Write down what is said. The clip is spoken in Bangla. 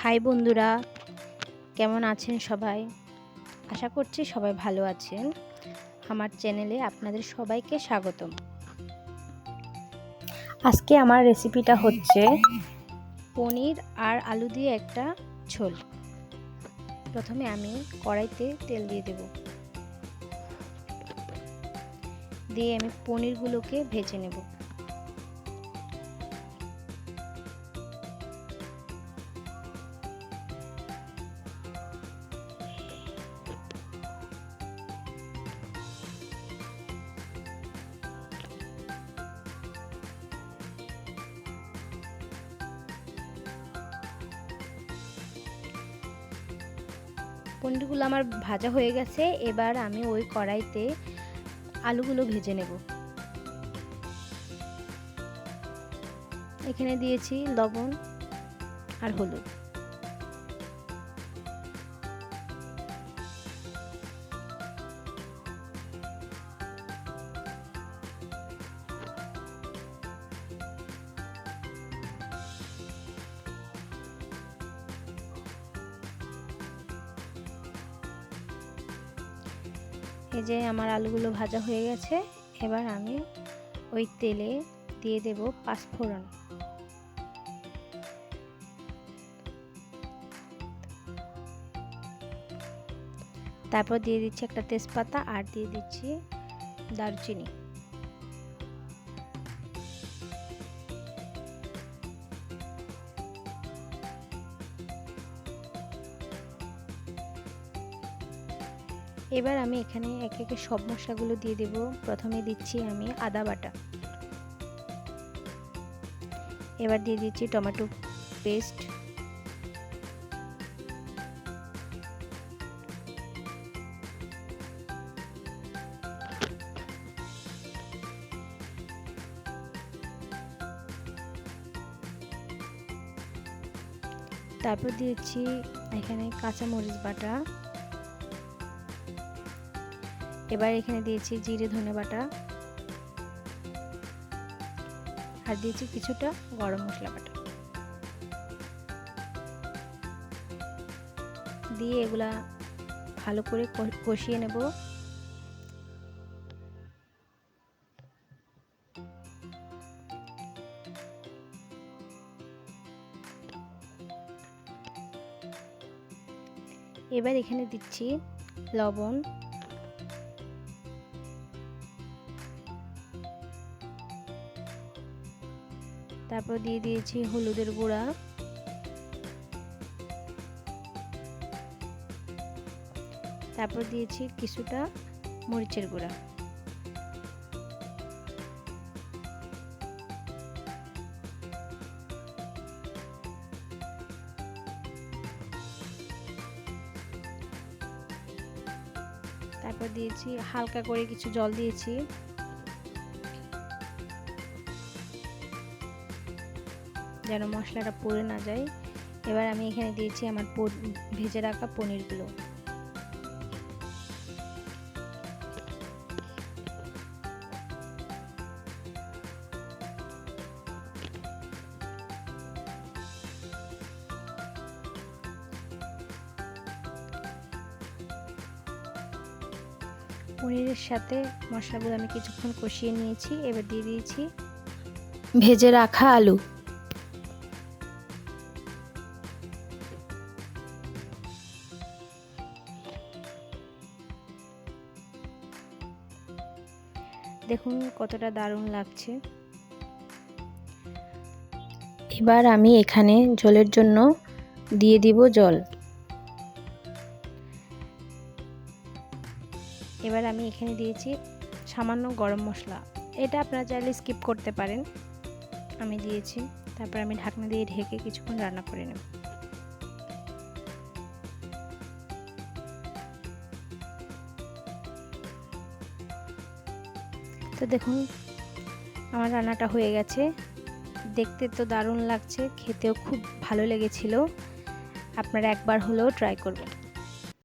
হাই বন্ধুরা, কেমন আছেন সবাই? আশা করছি সবাই ভালো আছেন। আমার চ্যানেলে আপনাদের সবাইকে স্বাগতম। আজকে আমার রেসিপিটা হচ্ছে পনির আর আলু দিয়ে একটা ঝোল। প্রথমে আমি কড়াইতে তেল দিয়ে দেব, দিয়ে আমি পনিরগুলোকে ভেজে নেব। পনিরগুলো আমার ভাজা হয়ে গেছে। এবার আমি ওই কড়াইতে আলুগুলো ভেজে নেব। এখানে দিয়েছি লবণ আর হলুদ। এই যে আমার আলুগুলো ভাজা হয়ে গেছে। এবার আমি ওই তেলে দিয়ে দেব পাঁচফোড়ন, তারপর দিয়ে দিচ্ছি একটা তেজপাতা আর দিয়ে দিচ্ছি দারুচিনি। এবার আমি এখানে একে একে সব মশলাগুলো দিয়ে দেব। প্রথমে দিচ্ছি আমি আদা বাটা, এবার দিয়ে দিচ্ছি টমেটো পেস্ট, তারপর দিয়েছি এখানে কাঁচামরিচ বাটা, এবার এখানে দিয়েছি জিরে ধনে বাটা আর দিয়েছি কিছুটা গরম মশলা বাটা। দিয়ে এগুলা ভালো করে কষিয়ে নেব। এবার এখানে দিচ্ছি লবণ, তারপর দিয়ে দিয়েছি হলুদের গুঁড়া, তারপর দিয়েছি কিছুটা মরিচের গুঁড়া। তারপর দিয়েছি হালকা করে কিছু জল দিয়েছি, যেন মশলাটা পুড়ে না যায়। এবার আমি এখানে দিয়েছি আমার ভেজে রাখা পনিরগুলো। পনিরের সাথে মশলাগুলো আমি কিছুক্ষণ কষিয়ে নিয়েছি। এবার দিয়ে দিয়েছি ভেজে রাখা আলু। দেখুন কতটা দারুণ লাগছে। এবার আমি এখানে ঝোলের জন্য দিয়ে দিব জল। এবার আমি এখানে দিয়েছি সামান্য গরম মশলা, এটা আপনারা চাইলে স্কিপ করতে পারেন, আমি দিয়েছি। তারপর আমি ঢাকনা দিয়ে ঢেকে কিছুক্ষণ রান্না করে নেব। তো দেখুন আমার রান্নাটা হয়ে গেছে। দেখতে তো দারুণ লাগছে, খেতেও খুব ভালো লেগেছিল। আপনারা একবার হলেও ট্রাই করবেন।